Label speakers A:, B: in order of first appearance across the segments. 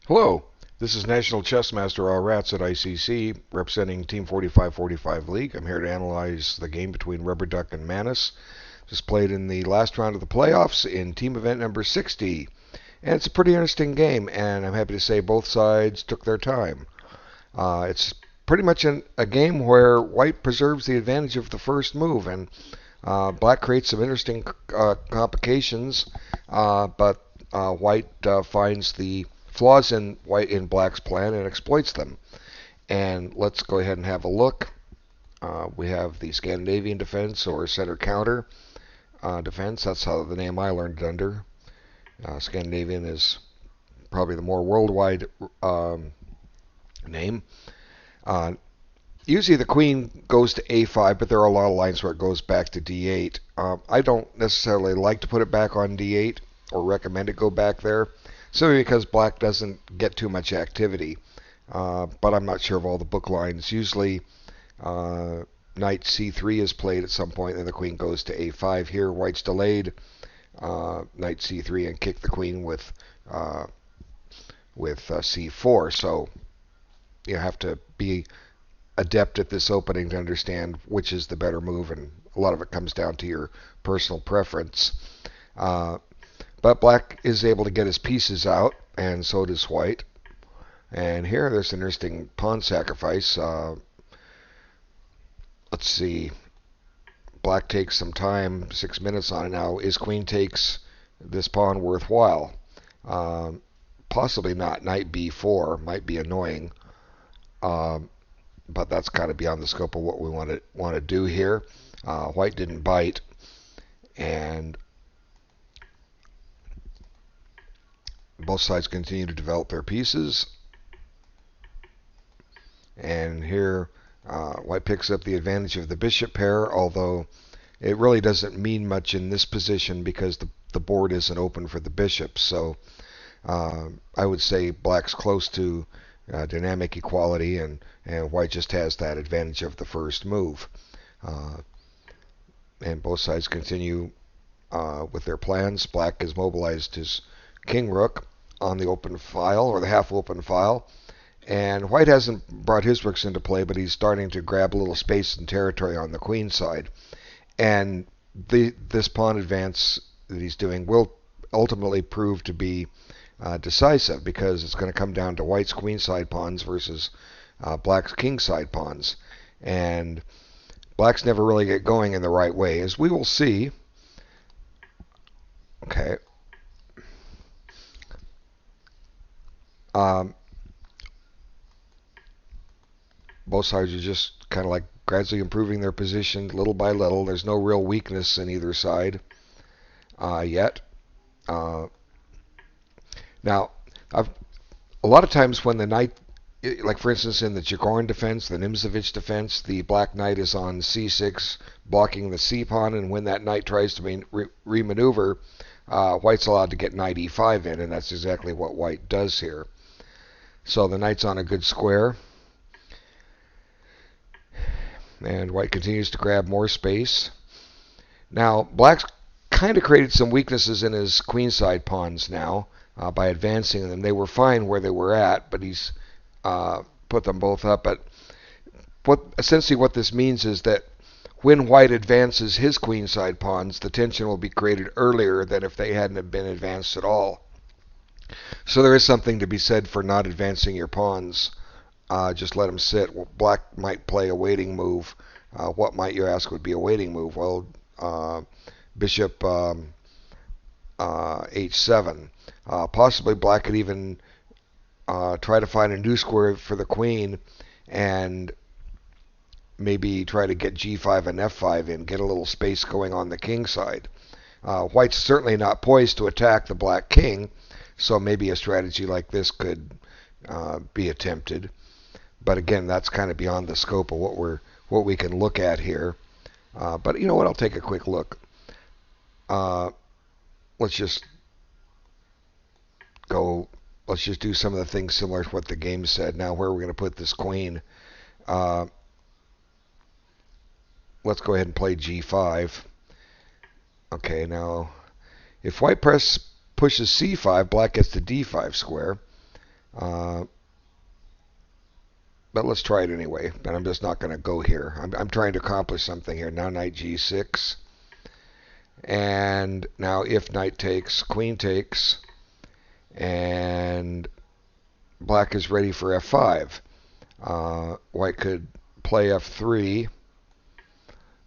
A: Hello, this is National Chess Master R. Rats at ICC, representing Team 4545 League. I'm here to analyze the game between Rubber Duck and Manus, just played in the last round of the playoffs in team event number 60. And it's a pretty interesting game, and I'm happy to say both sides took their time. It's pretty much a game where White preserves the advantage of the first move, and Black creates some interesting complications, but White finds the flaws in Black's plan and exploits them. And let's go ahead and have a look. We have the Scandinavian defense or center counter defense. That's how the name I learned it under. Scandinavian is probably the more worldwide name. Uh, Usually the queen goes to a5, but there are a lot of lines where it goes back to d8. I don't necessarily like to put it back on d8 or recommend it go back there, simply because black doesn't get too much activity. But I'm not sure of all the book lines. Usually knight c3 is played at some point, and the queen goes to a5. Here, white's delayed knight c3 and kicked the queen with c4. So you have to be adept at this opening to understand which is the better move, and a lot of it comes down to your personal preference. But black is able to get his pieces out, and so does white. And here there's an interesting pawn sacrifice. Let's see. Black takes some time, 6 minutes on it now. Is queen takes this pawn worthwhile? Possibly not. Knight b4 might be annoying. But that's kind of beyond the scope of what we want to do here. White didn't bite, and both sides continue to develop their pieces. And here, white picks up the advantage of the bishop pair, although it really doesn't mean much in this position because the board isn't open for the bishop. So I would say black's close to dynamic equality, and white just has that advantage of the first move. And both sides continue with their plans. Black has mobilized his king rook on the open file, or the half open file, and white hasn't brought his rooks into play, but he's starting to grab a little space and territory on the queen side. And this pawn advance that he's doing will ultimately prove to be decisive, because it's going to come down to white's queenside pawns versus black's kingside pawns. And black's never really get going in the right way, as we will see. Okay. Both sides are just kind of like gradually improving their position little by little. There's no real weakness in either side yet. Now, a lot of times when the knight, like for instance in the Jagoran defense, the Nimzovich defense, the black knight is on c6 blocking the c pawn, and when that knight tries to remaneuver, white's allowed to get knight e5 in, and that's exactly what white does here. So the knight's on a good square, and white continues to grab more space. Now, black's kind of created some weaknesses in his queenside pawns now. By advancing them. They were fine where they were at, but he's put them both up. But essentially what this means is that when white advances his queenside pawns, the tension will be created earlier than if they hadn't been advanced at all. So there is something to be said for not advancing your pawns. Just let them sit. Well, black might play a waiting move. What might, you ask, would be a waiting move? Well, bishop h7. Possibly black could even try to find a new square for the queen and maybe try to get g5 and f5 in, get a little space going on the king side. White's certainly not poised to attack the black king, so maybe a strategy like this could be attempted. But again, that's kind of beyond the scope of what we can look at here. But you know what? I'll take a quick look. Let's just do some of the things similar to what the game said. Now, where are we going to put this queen? Let's go ahead and play g5. Okay, now, if white pushes c5, black gets the d5 square. Uh, but let's try it anyway. But I'm just not going to go here. I'm trying to accomplish something here. Now knight g6. And now if knight takes, queen takes. And black is ready for f5. White could play f3.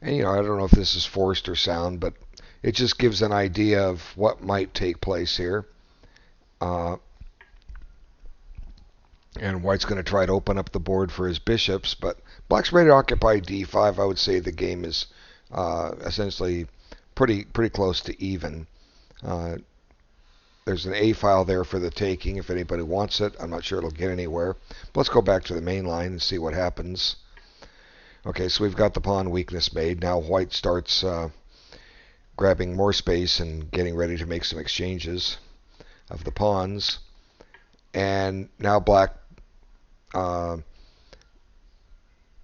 A: And, I don't know if this is forced or sound, but it just gives an idea of what might take place here. And white's going to try to open up the board for his bishops, but black's ready to occupy d5. I would say the game is essentially pretty close to even. There's an A file there for the taking if anybody wants it. I'm not sure it'll get anywhere. But let's go back to the main line and see what happens. Okay, so we've got the pawn weakness made. Now white starts grabbing more space and getting ready to make some exchanges of the pawns. And now black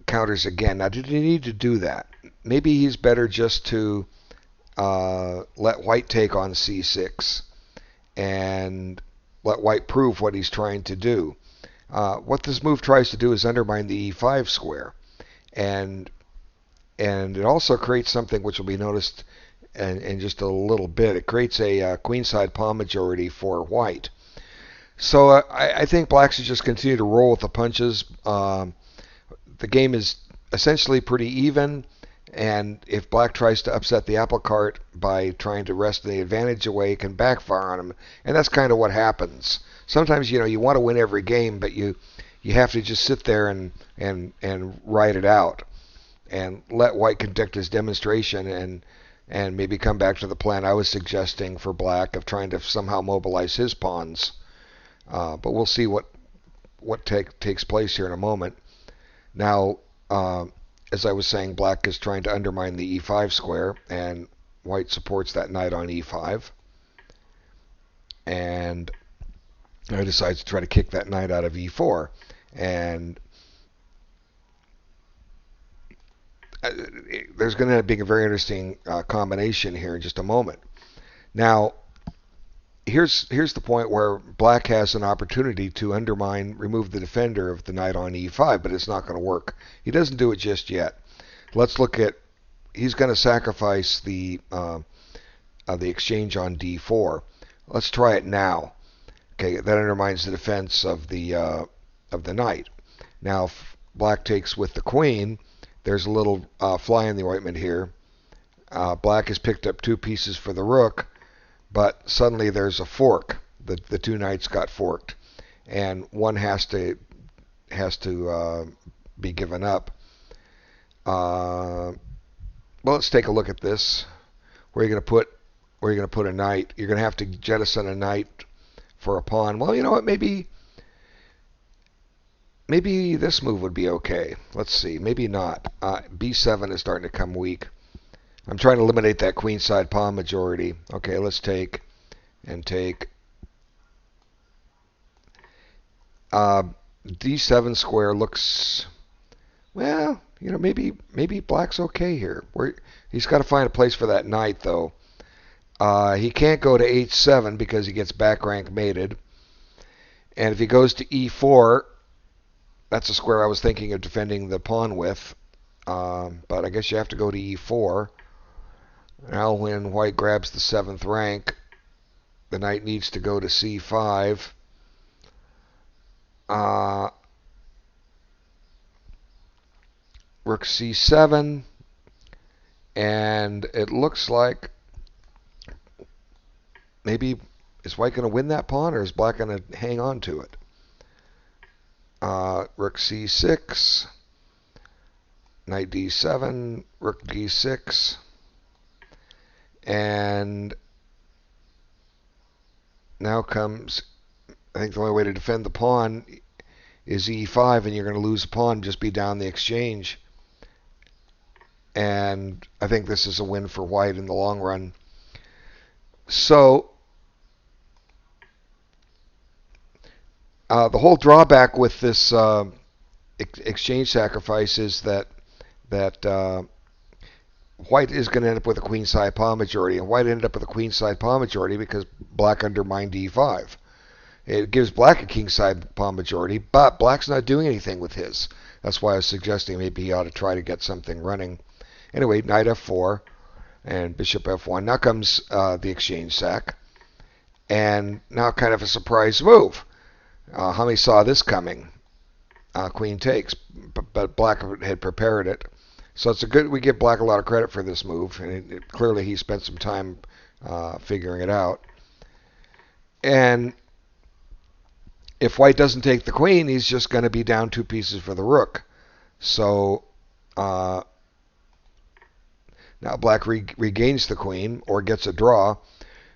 A: counters again. Now, did he need to do that? Maybe he's better just to let white take on c6 and let white prove what he's trying to do. What this move tries to do is undermine the e5 square. And it also creates something which will be noticed in just a little bit. It creates a queenside pawn majority for white. So I think black should just continue to roll with the punches. The game is essentially pretty even, and if black tries to upset the apple cart by trying to wrest the advantage away, it can backfire on him, and that's kind of what happens. Sometimes you want to win every game, but you have to just sit there and ride it out and let white conduct his demonstration and maybe come back to the plan I was suggesting for black of trying to somehow mobilize his pawns. But we'll see what takes place here in a moment. Now, as I was saying, black is trying to undermine the e5 square, and white supports that knight on e5. And I decides to try to kick that knight out of e4. And there's going to be a very interesting combination here in just a moment. Now, here's the point where black has an opportunity to remove the defender of the knight on e5, but it's not going to work. He doesn't do it just yet. Let's look at, he's going to sacrifice the exchange on d4. Let's try it now. Okay, that undermines the defense of the knight. Now, if black takes with the queen, there's a little fly in the ointment here. Black has picked up 2 pieces for the rook, but suddenly there's a fork. The 2 knights got forked, and one has to be given up. Well, let's take a look at this. Where are you going to put a knight? You're going to have to jettison a knight for a pawn. Well, you know what? Maybe this move would be okay. Let's see. Maybe not. b7 is starting to come weak. I'm trying to eliminate that queenside pawn majority. Okay, let's take and take. D7 square looks, well, maybe black's okay here. He's got to find a place for that knight, though. He can't go to h7 because he gets back rank mated. And if he goes to e4, that's a square I was thinking of defending the pawn with. But I guess you have to go to e4. Now when white grabs the 7th rank, the knight needs to go to c5. Rook c7. And it looks like maybe is white going to win that pawn, or is black going to hang on to it? Rook c6. Knight d7. Rook d6. And now comes, I think the only way to defend the pawn is e5, and you're going to lose a pawn, just be down the exchange. And I think this is a win for white in the long run. So the whole drawback with this exchange sacrifice is that white is going to end up with a queenside pawn majority, and white ended up with a queenside pawn majority because black undermined e5. It gives black a kingside pawn majority, but black's not doing anything with his. That's why I was suggesting maybe he ought to try to get something running. Anyway, knight f4 and bishop f1. Now comes the exchange sack. And now kind of a surprise move. How many saw this coming? Queen takes, but black had prepared it. So it's a good. We give black a lot of credit for this move, and clearly he spent some time figuring it out. And if white doesn't take the queen, he's just going to be down 2 pieces for the rook. So now black regains the queen or gets a draw.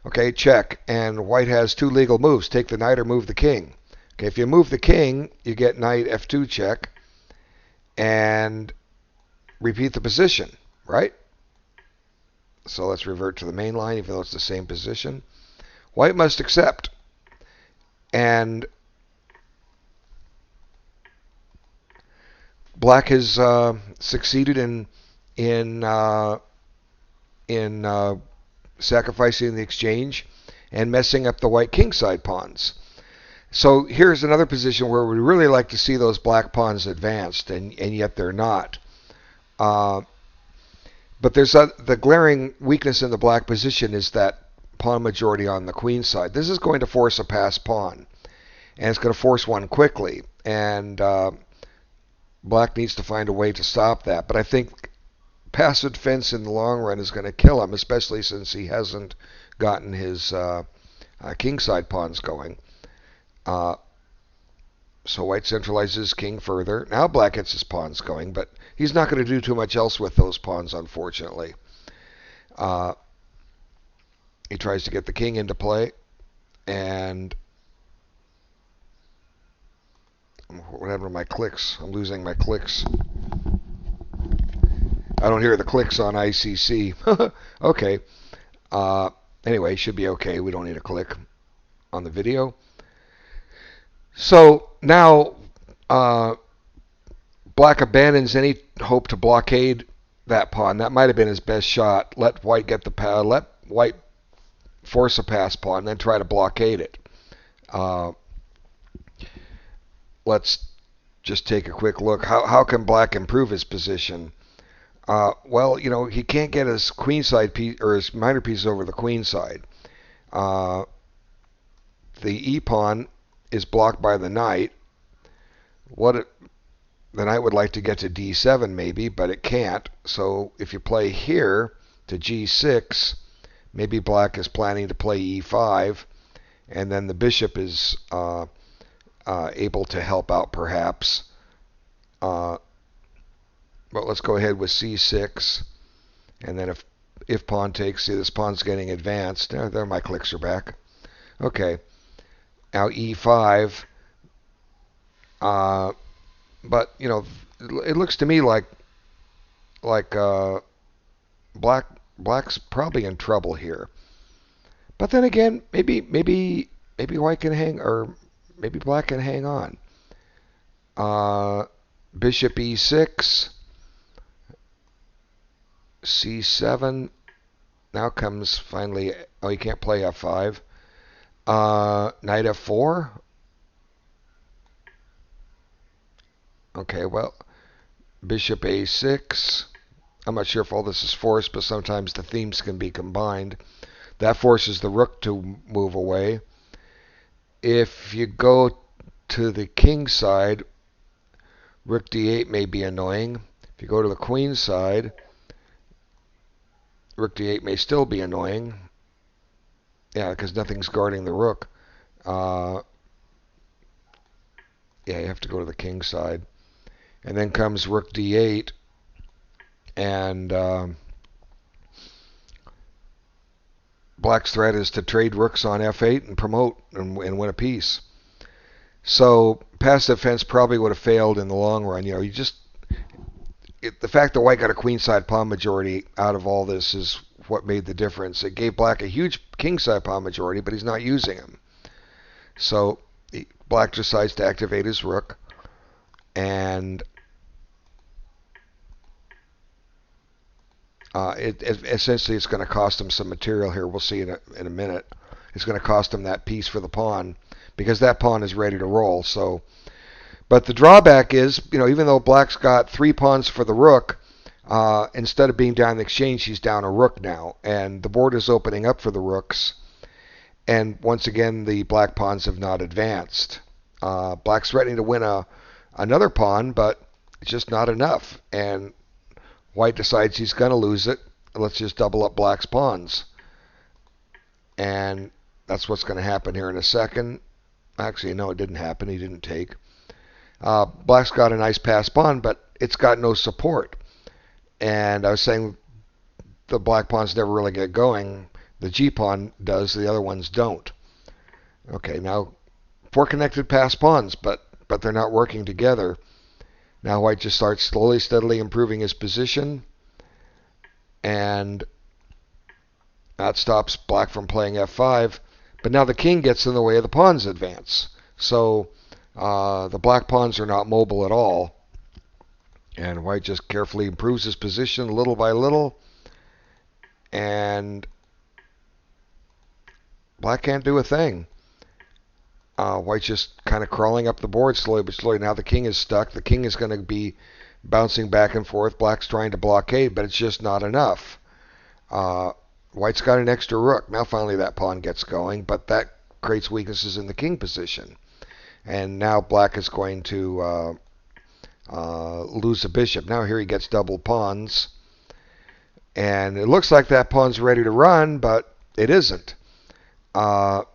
A: Okay, check. And white has 2 legal moves. Take the knight or move the king. Okay, if you move the king, you get knight f2 check and repeat the position, right? So let's revert to the main line, even though it's the same position. White must accept. And black has succeeded in sacrificing the exchange and messing up the white kingside pawns. So here's another position where we really like to see those black pawns advanced, and yet they're not. But there's the glaring weakness in the black position is that pawn majority on the queen side. This is going to force a pass pawn, and it's going to force one quickly. And black needs to find a way to stop that. But I think passive defense in the long run is going to kill him, especially since he hasn't gotten his kingside pawns going. So white centralizes king further. Now black gets his pawns going, but he's not going to do too much else with those pawns, unfortunately. He tries to get the king into play, and what happened to my clicks? I'm losing my clicks. I don't hear the clicks on ICC. Okay. Anyway, should be okay. We don't need a click on the video. So now black abandons any hope to blockade that pawn. That might have been his best shot. Let white get the pawn. Let white force a pass pawn, then try to blockade it. Let's just take a quick look. How can black improve his position? Well, you know, he can't get his queenside piece or his minor pieces over the queen side. The e pawn is blocked by the knight. The knight would like to get to d7 maybe, but it can't. So if you play here to g6, maybe black is planning to play e5, and then the bishop is able to help out perhaps. But let's go ahead with c6, and then if pawn takes, see this pawn's getting advanced. There my clicks are back. Okay. Now e5, but you know, it looks to me like black's probably in trouble here. But then again, maybe white can hang, or maybe black can hang on. Bishop e6, c7. Now comes finally. Oh, you can't play f5. Knight f4. Okay, well, bishop a6. I'm not sure if all this is forced, but sometimes the themes can be combined. That forces the rook to move away. If you go to the king side, rook d8 may be annoying. If you go to the queen side, rook d8 may still be annoying. Yeah, because nothing's guarding the rook. Yeah, you have to go to the king side. And then comes rook d8, and black's threat is to trade rooks on f8 and promote and win a piece. So passive defense probably would have failed in the long run. You know, the fact that white got a queenside pawn majority out of all this is what made the difference. It gave black a huge kingside pawn majority, but he's not using them. So black decides to activate his rook, and essentially it's going to cost him some material here. We'll see in a minute. It's going to cost him that piece for the pawn, because that pawn is ready to roll. So, but the drawback is, even though black's got 3 pawns for the rook, instead of being down the exchange, he's down a rook now, and the board is opening up for the rooks. And once again, the black pawns have not advanced. Black's threatening to win another pawn, but it's just not enough. And white decides he's going to lose it. Let's just double up black's pawns. And that's what's going to happen here in a second. Actually, no, it didn't happen. He didn't take. Black's got a nice pass pawn, but it's got no support. And I was saying the black pawns never really get going. The G pawn does, the other ones don't. Okay, now 4 connected pass pawns, but they're not working together. Now white just starts slowly, steadily improving his position, and that stops black from playing f5. But now the king gets in the way of the pawn's advance. So the black pawns are not mobile at all. And white just carefully improves his position little by little. And black can't do a thing. White's just kind of crawling up the board slowly but slowly. Now the king is stuck. The king is going to be bouncing back and forth. Black's trying to blockade, but it's just not enough. White's got an extra rook. Now finally that pawn gets going, but that creates weaknesses in the king position. And now black is going to lose a bishop. Now here he gets double pawns. And it looks like that pawn's ready to run, but it isn't. Now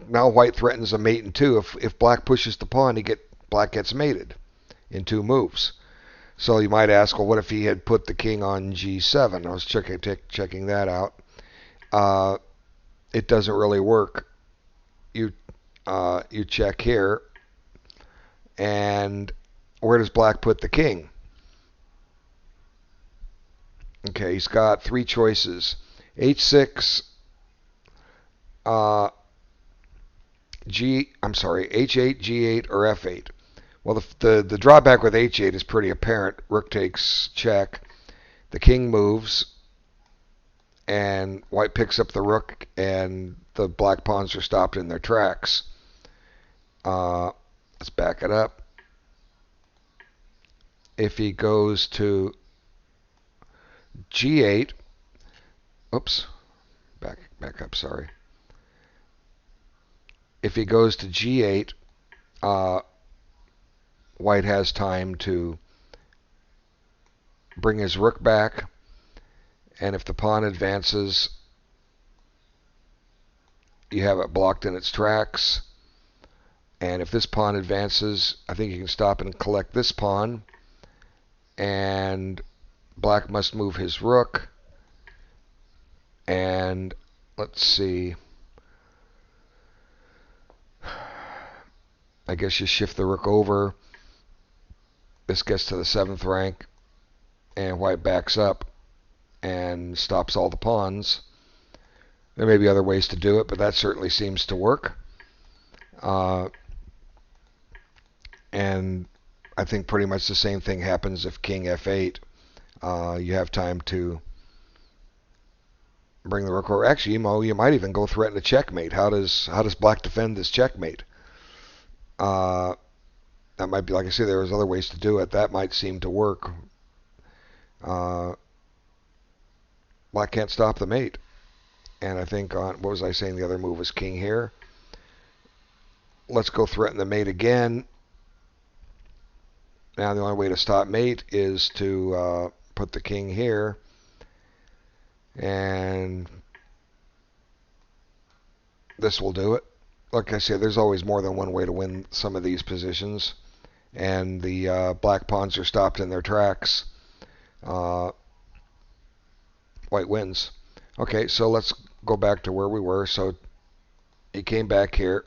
A: white threatens a mate in 2. If black pushes the pawn, black gets mated in 2 moves. So you might ask, well, what if he had put the king on g7? I was checking that out. It doesn't really work. You check here, and where does black put the king? Okay, he's got 3 choices: h6, h8, g8, or f8. Well, the drawback with h8 is pretty apparent. Rook takes check. The king moves, and white picks up the rook, and the black pawns are stopped in their tracks. Let's back it up. If he goes to g8, oops, back up, sorry. If he goes to g8, white has time to bring his rook back, and if the pawn advances, you have it blocked in its tracks. And if this pawn advances, I think you can stop and collect this pawn, and black must move his rook. And let's see, I guess you shift the rook over. This gets to the 7th rank, and white backs up and stops all the pawns. There may be other ways to do it, but that certainly seems to work. And I think pretty much the same thing happens if king f8. You have time to bring the rook over. Actually, you might even go threaten a checkmate. How does black defend this checkmate? That might be, like I say, there's other ways to do it. That might seem to work. Black can't stop the mate. And I think what was I saying? The other move was king here. Let's go threaten the mate again. Now the only way to stop mate is to put the king here. And this will do it. Like I said, there's always more than one way to win some of these positions. And the black pawns are stopped in their tracks. White wins. Okay, so let's go back to where we were. So he came back here.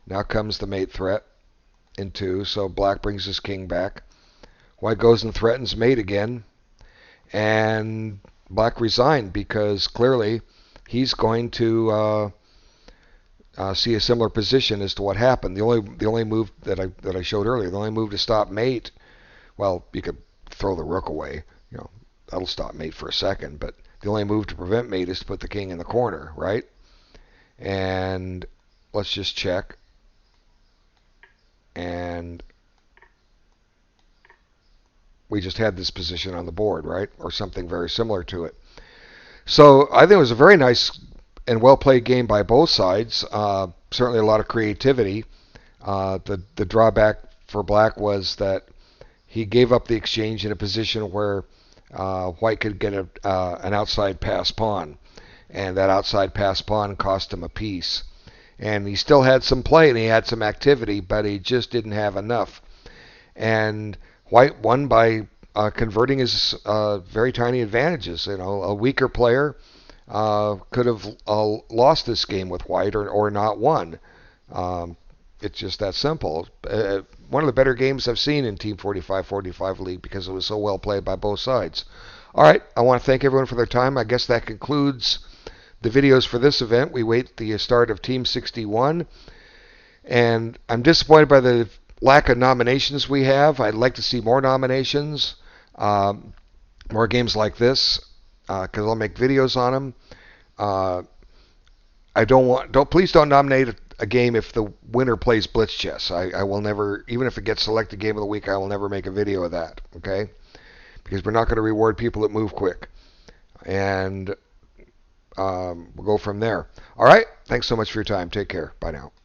A: Now comes the mate threat in 2. So black brings his king back. White goes and threatens mate again. And black resigned because clearly he's going to see a similar position as to what happened. The only move that I showed earlier, the only move to stop mate, well, you could throw the rook away. That'll stop mate for a second. But the only move to prevent mate is to put the king in the corner, right? And let's just check. And we just had this position on the board, right? Or something very similar to it. So I think it was a very nice and well played game by both sides. Certainly a lot of creativity. The drawback for Black was that he gave up the exchange in a position where White could get an outside pass pawn, and that outside pass pawn cost him a piece. And he still had some play and he had some activity, but he just didn't have enough. And White won by converting his very tiny advantages. You know, a weaker player could have lost this game with White or not won. It's just that simple. One of the better games I've seen in Team 4545 League because it was so well played by both sides. All right, I want to thank everyone for their time. I guess that concludes the videos for this event. We wait the start of Team 61, and I'm disappointed by the lack of nominations we have. I'd like to see more nominations, more games like this, because I'll make videos on them. Please don't nominate a game if the winner plays blitz chess. I will never, even if it gets selected game of the week, I will never make a video of that. Okay, because we're not going to reward people that move quick, and we'll go from there. All right, thanks so much for your time. Take care. Bye now.